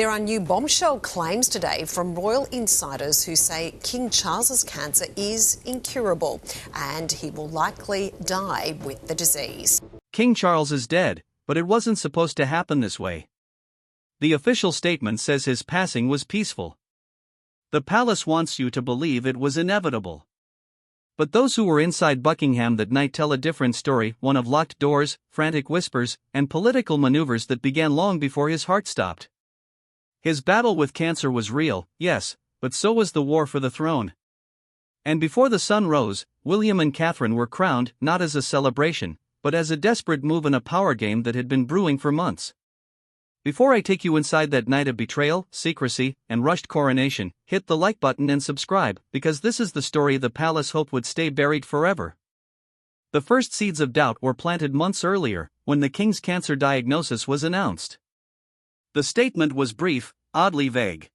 There are new bombshell claims today from royal insiders who say King Charles's cancer is incurable and he will likely die with the disease. King Charles is dead, but it wasn't supposed to happen this way. The official statement says his passing was peaceful. The palace wants you to believe it was inevitable. But those who were inside Buckingham that night tell a different story, one of locked doors, frantic whispers, and political maneuvers that began long before his heart stopped. His battle with cancer was real, yes, but so was the war for the throne. And before the sun rose, William and Catherine were crowned not as a celebration, but as a desperate move in a power game that had been brewing for months. Before I take you inside that night of betrayal, secrecy, and rushed coronation, hit the like button and subscribe, because this is the story the palace hoped would stay buried forever. The first seeds of doubt were planted months earlier, when the king's cancer diagnosis was announced. The statement was brief, oddly vague.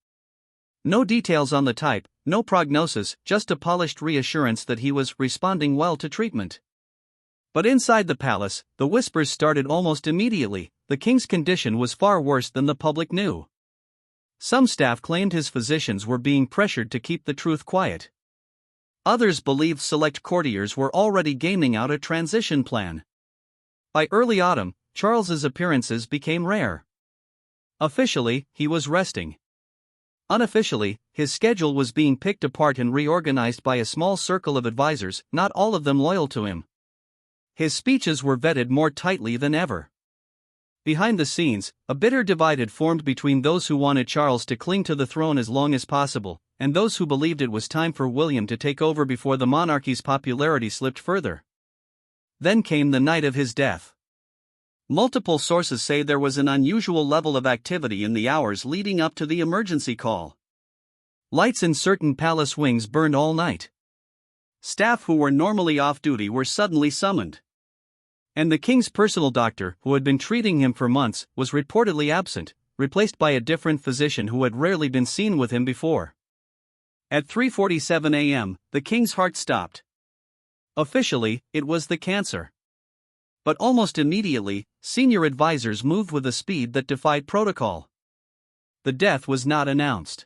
No details on the type, no prognosis, just a polished reassurance that he was responding well to treatment. But inside the palace, the whispers started almost immediately. The king's condition was far worse than the public knew. Some staff claimed his physicians were being pressured to keep the truth quiet. Others believed select courtiers were already gaming out a transition plan. By early autumn, Charles's appearances became rare. Officially, he was resting. Unofficially, his schedule was being picked apart and reorganized by a small circle of advisors, not all of them loyal to him. His speeches were vetted more tightly than ever. Behind the scenes, a bitter divide had formed between those who wanted Charles to cling to the throne as long as possible, and those who believed it was time for William to take over before the monarchy's popularity slipped further. Then came the night of his death. Multiple sources say there was an unusual level of activity in the hours leading up to the emergency call. Lights in certain palace wings burned all night. Staff who were normally off duty were suddenly summoned. And the king's personal doctor, who had been treating him for months, was reportedly absent, replaced by a different physician who had rarely been seen with him before. At 3:47 a.m., the king's heart stopped. Officially, it was the cancer. But almost immediately, senior advisors moved with a speed that defied protocol. The death was not announced.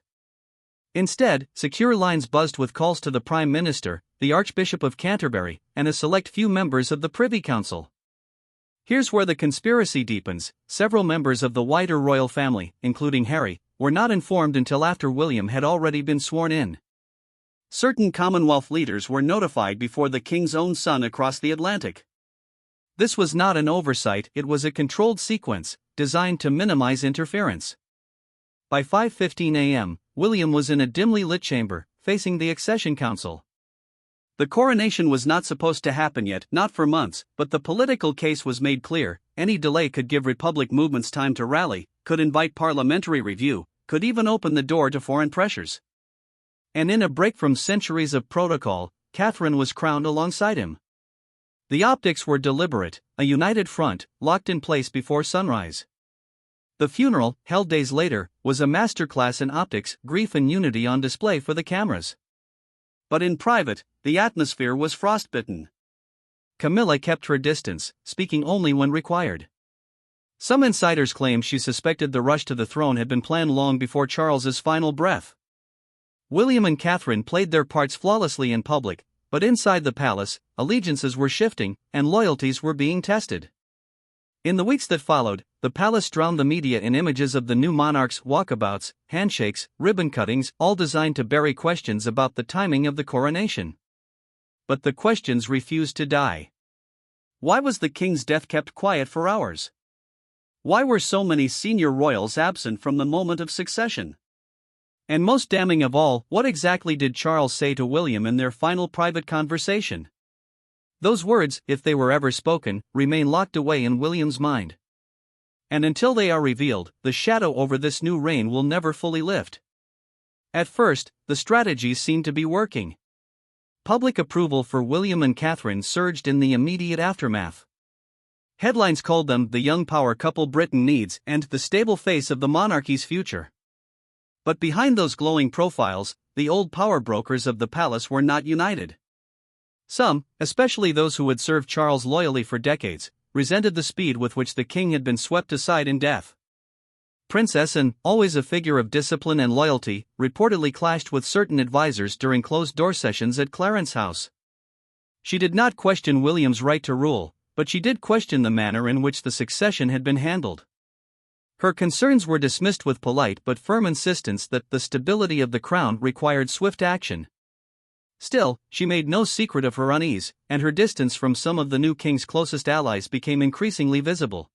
Instead, secure lines buzzed with calls to the Prime Minister, the Archbishop of Canterbury, and a select few members of the Privy Council. Here's where the conspiracy deepens. Several members of the wider royal family, including Harry, were not informed until after William had already been sworn in. Certain Commonwealth leaders were notified before the king's own son across the Atlantic. This was not an oversight, it was a controlled sequence, designed to minimize interference. By 5:15 a.m., William was in a dimly lit chamber, facing the accession council. The coronation was not supposed to happen yet, not for months, but the political case was made clear. Any delay could give Republic movements time to rally, could invite parliamentary review, could even open the door to foreign pressures. And in a break from centuries of protocol, Catherine was crowned alongside him. The optics were deliberate, a united front, locked in place before sunrise. The funeral, held days later, was a masterclass in optics, grief and unity on display for the cameras. But in private, the atmosphere was frostbitten. Camilla kept her distance, speaking only when required. Some insiders claim she suspected the rush to the throne had been planned long before Charles's final breath. William and Catherine played their parts flawlessly in public, but inside the palace, allegiances were shifting, and loyalties were being tested. In the weeks that followed, the palace drowned the media in images of the new monarch's walkabouts, handshakes, ribbon cuttings, all designed to bury questions about the timing of the coronation. But the questions refused to die. Why was the king's death kept quiet for hours? Why were so many senior royals absent from the moment of succession? And most damning of all, what exactly did Charles say to William in their final private conversation? Those words, if they were ever spoken, remain locked away in William's mind. And until they are revealed, the shadow over this new reign will never fully lift. At first, the strategies seemed to be working. Public approval for William and Catherine surged in the immediate aftermath. Headlines called them the young power couple Britain needs and the stable face of the monarchy's future. But behind those glowing profiles, the old power brokers of the palace were not united. Some, especially those who had served Charles loyally for decades, resented the speed with which the king had been swept aside in death. Princess Anne, always a figure of discipline and loyalty, reportedly clashed with certain advisors during closed-door sessions at Clarence House. She did not question William's right to rule, but she did question the manner in which the succession had been handled. Her concerns were dismissed with polite but firm insistence that the stability of the crown required swift action. Still, she made no secret of her unease, and her distance from some of the new king's closest allies became increasingly visible.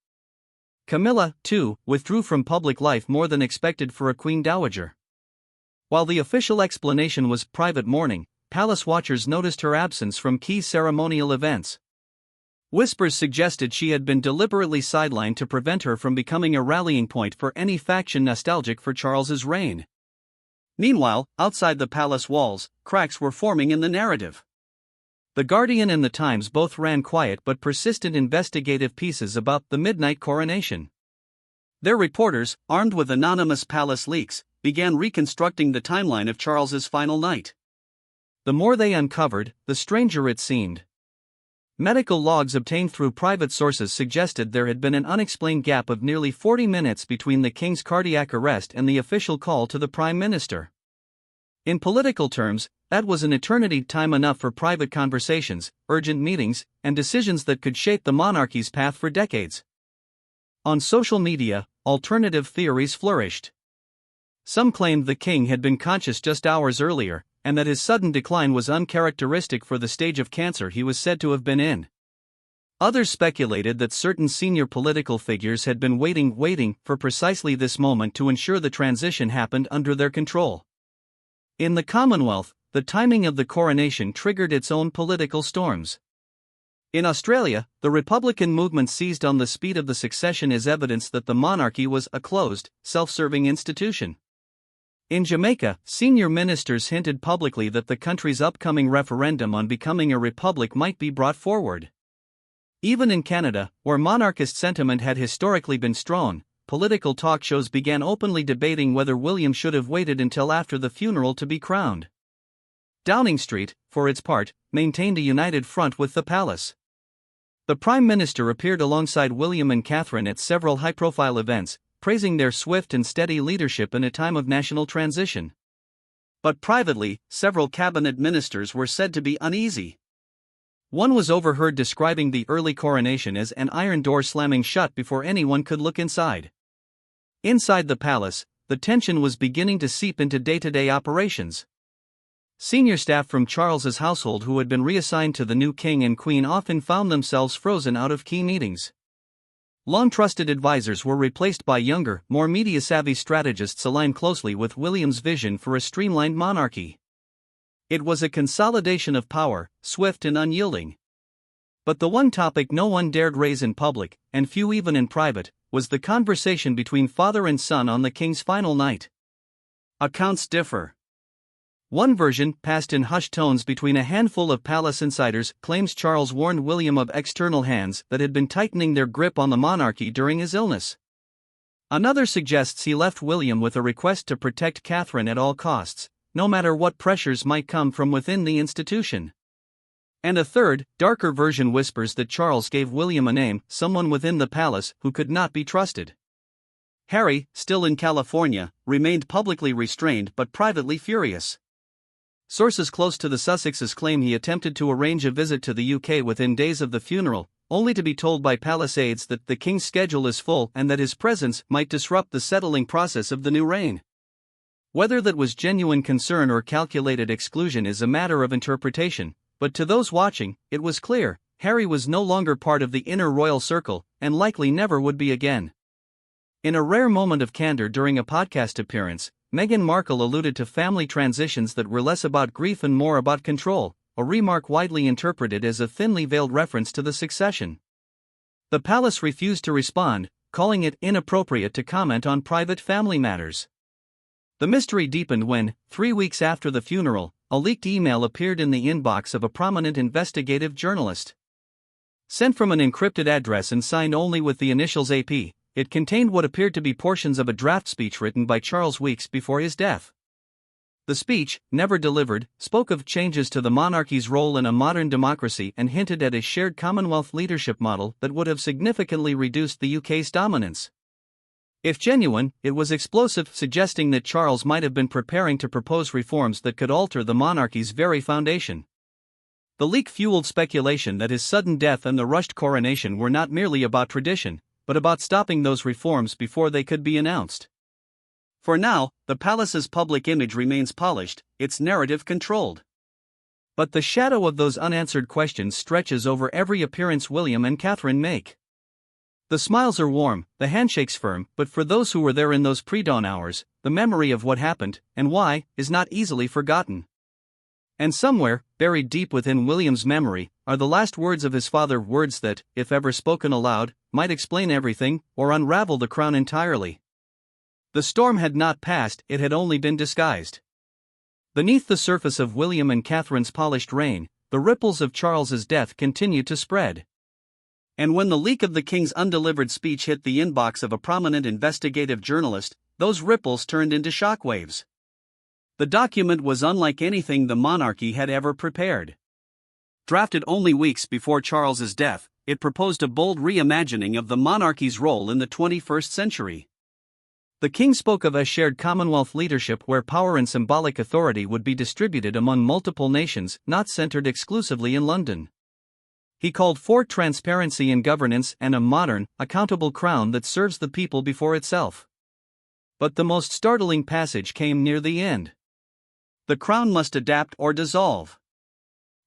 Camilla, too, withdrew from public life more than expected for a queen dowager. While the official explanation was private mourning, palace watchers noticed her absence from key ceremonial events. Whispers suggested she had been deliberately sidelined to prevent her from becoming a rallying point for any faction nostalgic for Charles's reign. Meanwhile, outside the palace walls, cracks were forming in the narrative. The Guardian and the Times both ran quiet but persistent investigative pieces about the midnight coronation. Their reporters, armed with anonymous palace leaks, began reconstructing the timeline of Charles's final night. The more they uncovered, the stranger it seemed. Medical logs obtained through private sources suggested there had been an unexplained gap of nearly 40 minutes between the king's cardiac arrest and the official call to the prime minister. In political terms, that was an eternity, time enough for private conversations, urgent meetings, and decisions that could shape the monarchy's path for decades. On social media, alternative theories flourished. Some claimed the king had been conscious just hours earlier, and that his sudden decline was uncharacteristic for the stage of cancer he was said to have been in. Others speculated that certain senior political figures had been waiting for precisely this moment to ensure the transition happened under their control. In the Commonwealth, the timing of the coronation triggered its own political storms. In Australia, the Republican movement seized on the speed of the succession as evidence that the monarchy was a closed, self-serving institution. In Jamaica, senior ministers hinted publicly that the country's upcoming referendum on becoming a republic might be brought forward. Even in Canada, where monarchist sentiment had historically been strong, political talk shows began openly debating whether William should have waited until after the funeral to be crowned. Downing Street, for its part, maintained a united front with the palace. The Prime Minister appeared alongside William and Catherine at several high-profile events, praising their swift and steady leadership in a time of national transition. But privately, several cabinet ministers were said to be uneasy. One was overheard describing the early coronation as an iron door slamming shut before anyone could look inside. Inside the palace, the tension was beginning to seep into day-to-day operations. Senior staff from Charles's household who had been reassigned to the new king and queen often found themselves frozen out of key meetings. Long-trusted advisors were replaced by younger, more media-savvy strategists aligned closely with William's vision for a streamlined monarchy. It was a consolidation of power, swift and unyielding. But the one topic no one dared raise in public, and few even in private, was the conversation between father and son on the king's final night. Accounts differ. One version, passed in hushed tones between a handful of palace insiders, claims Charles warned William of external hands that had been tightening their grip on the monarchy during his illness. Another suggests he left William with a request to protect Catherine at all costs, no matter what pressures might come from within the institution. And a third, darker version whispers that Charles gave William a name, someone within the palace who could not be trusted. Harry, still in California, remained publicly restrained but privately furious. Sources close to the Sussexes claim he attempted to arrange a visit to the UK within days of the funeral, only to be told by palace aides that the king's schedule is full and that his presence might disrupt the settling process of the new reign. Whether that was genuine concern or calculated exclusion is a matter of interpretation, but to those watching, it was clear, Harry was no longer part of the inner royal circle, and likely never would be again. In a rare moment of candor during a podcast appearance, Meghan Markle alluded to family transitions that were less about grief and more about control, a remark widely interpreted as a thinly veiled reference to the succession. The palace refused to respond, calling it inappropriate to comment on private family matters. The mystery deepened when, 3 weeks after the funeral, a leaked email appeared in the inbox of a prominent investigative journalist. Sent from an encrypted address and signed only with the initials AP, it contained what appeared to be portions of a draft speech written by Charles weeks before his death. The speech, never delivered, spoke of changes to the monarchy's role in a modern democracy and hinted at a shared Commonwealth leadership model that would have significantly reduced the UK's dominance. If genuine, it was explosive, suggesting that Charles might have been preparing to propose reforms that could alter the monarchy's very foundation. The leak fueled speculation that his sudden death and the rushed coronation were not merely about tradition, but about stopping those reforms before they could be announced. For now, the palace's public image remains polished, its narrative controlled. But the shadow of those unanswered questions stretches over every appearance William and Catherine make. The smiles are warm, the handshakes firm, but for those who were there in those pre-dawn hours, the memory of what happened, and why, is not easily forgotten. And somewhere, buried deep within William's memory, are the last words of his father, words that, if ever spoken aloud, might explain everything, or unravel the crown entirely. The storm had not passed, it had only been disguised. Beneath the surface of William and Catherine's polished reign, the ripples of Charles's death continued to spread. And when the leak of the king's undelivered speech hit the inbox of a prominent investigative journalist, those ripples turned into shockwaves. The document was unlike anything the monarchy had ever prepared. Drafted only weeks before Charles's death, it proposed a bold reimagining of the monarchy's role in the 21st century. The king spoke of a shared Commonwealth leadership where power and symbolic authority would be distributed among multiple nations, not centered exclusively in London. He called for transparency in governance and a modern, accountable crown that serves the people before itself. But the most startling passage came near the end. The crown must adapt or dissolve.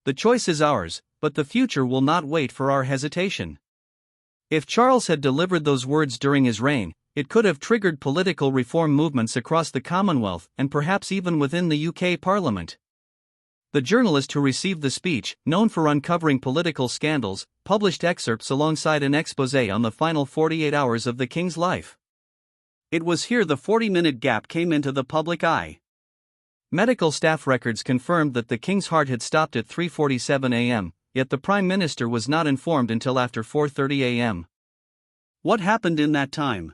The choice is ours, but the future will not wait for our hesitation. If Charles had delivered those words during his reign, it could have triggered political reform movements across the Commonwealth and perhaps even within the UK Parliament. The journalist who received the speech, known for uncovering political scandals, published excerpts alongside an exposé on the final 48 hours of the king's life. It was here the 40-minute gap came into the public eye. Medical staff records confirmed that the king's heart had stopped at 3:47 a.m., yet the Prime Minister was not informed until after 4:30 a.m. What happened in that time?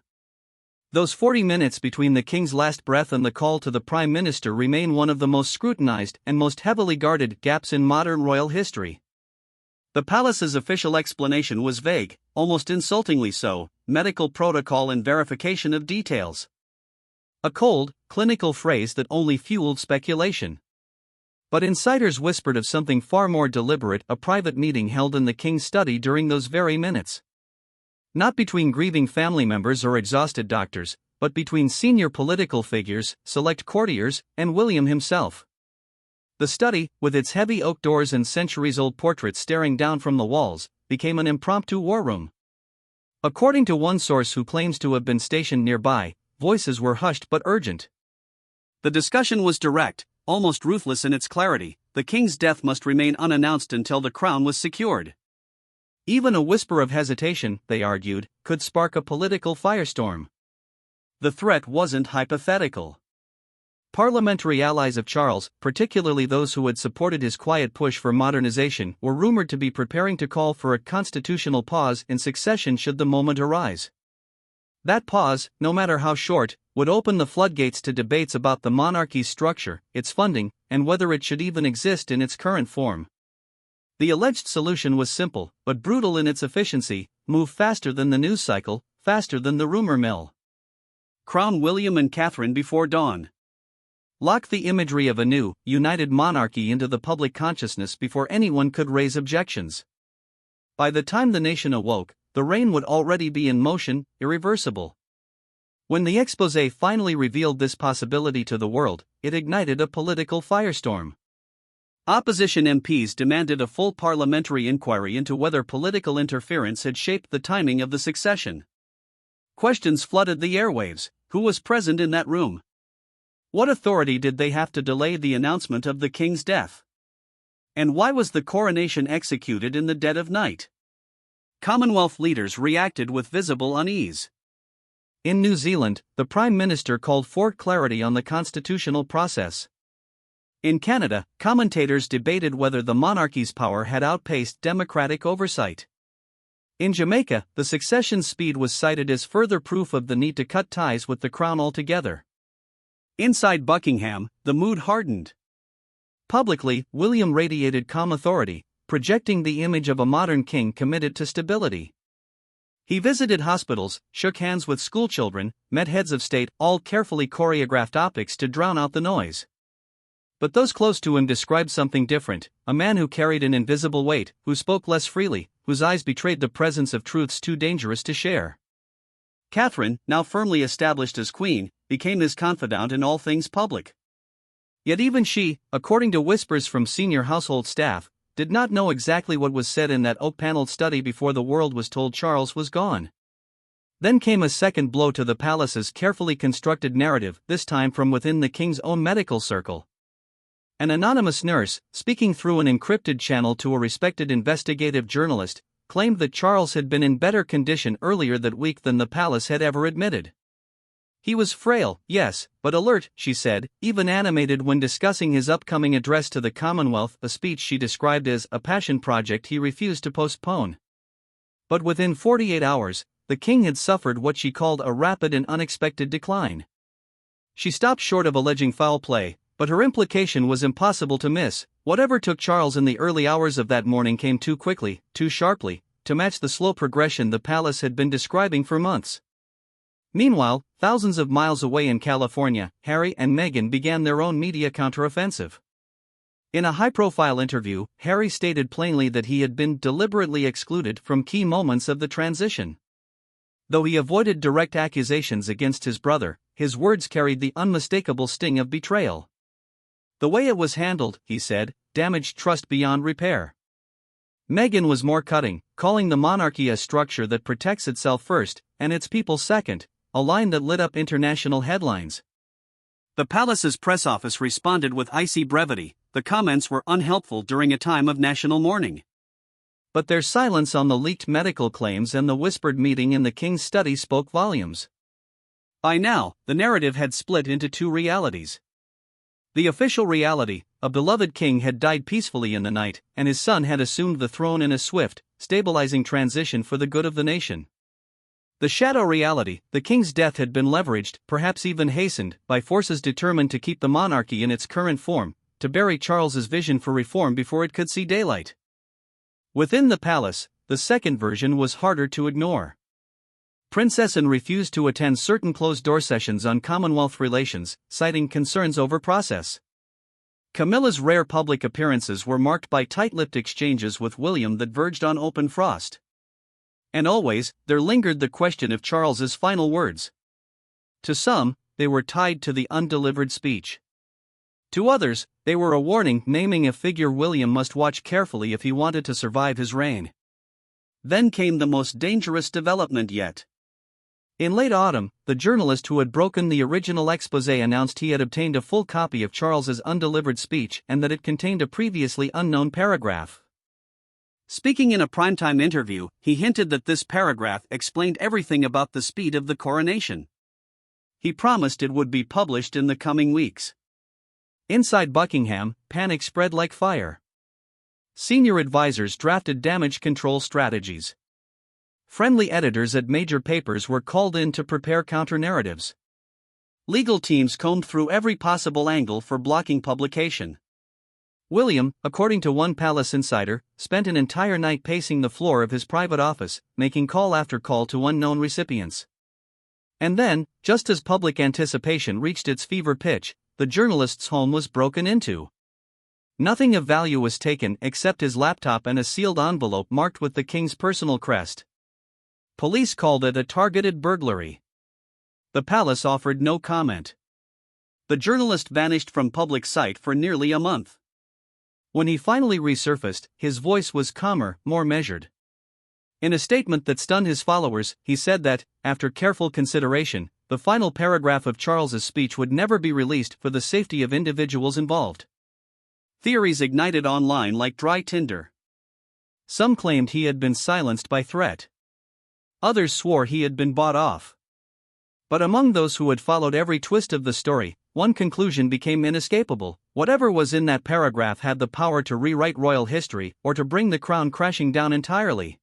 Those 40 minutes between the king's last breath and the call to the Prime Minister remain one of the most scrutinized and most heavily guarded gaps in modern royal history. The palace's official explanation was vague, almost insultingly so: medical protocol and verification of details. A cold, clinical phrase that only fueled speculation. But insiders whispered of something far more deliberate: a private meeting held in the king's study during those very minutes. Not between grieving family members or exhausted doctors, but between senior political figures, select courtiers, and William himself. The study, with its heavy oak doors and centuries-old portraits staring down from the walls, became an impromptu war room. According to one source who claims to have been stationed nearby, voices were hushed but urgent. The discussion was direct, almost ruthless in its clarity: the king's death must remain unannounced until the crown was secured. Even a whisper of hesitation, they argued, could spark a political firestorm. The threat wasn't hypothetical. Parliamentary allies of Charles, particularly those who had supported his quiet push for modernization, were rumored to be preparing to call for a constitutional pause in succession should the moment arise. That pause, no matter how short, would open the floodgates to debates about the monarchy's structure, its funding, and whether it should even exist in its current form. The alleged solution was simple, but brutal in its efficiency: move faster than the news cycle, faster than the rumor mill. Crown William and Catherine before dawn. Lock the imagery of a new, united monarchy into the public consciousness before anyone could raise objections. By the time the nation awoke, the reign would already be in motion, irreversible. When the exposé finally revealed this possibility to the world, it ignited a political firestorm. Opposition MPs demanded a full parliamentary inquiry into whether political interference had shaped the timing of the succession. Questions flooded the airwaves: who was present in that room? What authority did they have to delay the announcement of the king's death? And why was the coronation executed in the dead of night? Commonwealth leaders reacted with visible unease. In New Zealand, the Prime Minister called for clarity on the constitutional process. In Canada, commentators debated whether the monarchy's power had outpaced democratic oversight. In Jamaica, the succession speed was cited as further proof of the need to cut ties with the crown altogether. Inside Buckingham, the mood hardened. Publicly, William radiated calm authority, projecting the image of a modern king committed to stability. He visited hospitals, shook hands with schoolchildren, met heads of state, all carefully choreographed optics to drown out the noise. But those close to him described something different, a man who carried an invisible weight, who spoke less freely, whose eyes betrayed the presence of truths too dangerous to share. Catherine, now firmly established as queen, became his confidant in all things public. Yet even she, according to whispers from senior household staff, did not know exactly what was said in that oak-paneled study before the world was told Charles was gone. Then came a second blow to the palace's carefully constructed narrative, this time from within the king's own medical circle. An anonymous nurse, speaking through an encrypted channel to a respected investigative journalist, claimed that Charles had been in better condition earlier that week than the palace had ever admitted. He was frail, yes, but alert, she said, even animated when discussing his upcoming address to the Commonwealth, a speech she described as a passion project he refused to postpone. But within 48 hours, the king had suffered what she called a rapid and unexpected decline. She stopped short of alleging foul play, but her implication was impossible to miss. Whatever took Charles in the early hours of that morning came too quickly, too sharply, to match the slow progression the palace had been describing for months. Meanwhile, thousands of miles away in California, Harry and Meghan began their own media counteroffensive. In a high-profile interview, Harry stated plainly that he had been deliberately excluded from key moments of the transition. Though he avoided direct accusations against his brother, his words carried the unmistakable sting of betrayal. The way it was handled, he said, damaged trust beyond repair. Meghan was more cutting, calling the monarchy a structure that protects itself first, and its people second, a line that lit up international headlines. The palace's press office responded with icy brevity. The comments were unhelpful during a time of national mourning. But their silence on the leaked medical claims and the whispered meeting in the king's study spoke volumes. By now, the narrative had split into two realities. The official reality, a beloved king had died peacefully in the night, and his son had assumed the throne in a swift, stabilizing transition for the good of the nation. The shadow reality, the king's death had been leveraged, perhaps even hastened, by forces determined to keep the monarchy in its current form, to bury Charles's vision for reform before it could see daylight. Within the palace, the second version was harder to ignore. Princess Anne refused to attend certain closed-door sessions on Commonwealth relations, citing concerns over process. Camilla's rare public appearances were marked by tight-lipped exchanges with William that verged on open frost. And always, there lingered the question of Charles's final words. To some, they were tied to the undelivered speech. To others, they were a warning, naming a figure William must watch carefully if he wanted to survive his reign. Then came the most dangerous development yet. In late autumn, the journalist who had broken the original exposé announced he had obtained a full copy of Charles's undelivered speech and that it contained a previously unknown paragraph. Speaking in a primetime interview, he hinted that this paragraph explained everything about the speed of the coronation. He promised it would be published in the coming weeks. Inside Buckingham, panic spread like fire. Senior advisors drafted damage control strategies. Friendly editors at major papers were called in to prepare counter-narratives. Legal teams combed through every possible angle for blocking publication. William, according to one palace insider, spent an entire night pacing the floor of his private office, making call after call to unknown recipients. And then, just as public anticipation reached its fever pitch, the journalist's home was broken into. Nothing of value was taken except his laptop and a sealed envelope marked with the king's personal crest. Police called it a targeted burglary. The palace offered no comment. The journalist vanished from public sight for nearly a month. When he finally resurfaced, his voice was calmer, more measured. In a statement that stunned his followers, he said that, after careful consideration, the final paragraph of Charles's speech would never be released for the safety of individuals involved. Theories ignited online like dry tinder. Some claimed he had been silenced by threat. Others swore he had been bought off. But among those who had followed every twist of the story, one conclusion became inescapable: whatever was in that paragraph had the power to rewrite royal history or to bring the crown crashing down entirely.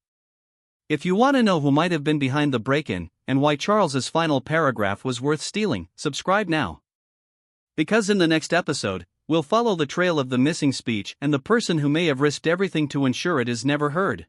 If you want to know who might have been behind the break-in, and why Charles's final paragraph was worth stealing, subscribe now. Because in the next episode, we'll follow the trail of the missing speech and the person who may have risked everything to ensure it is never heard.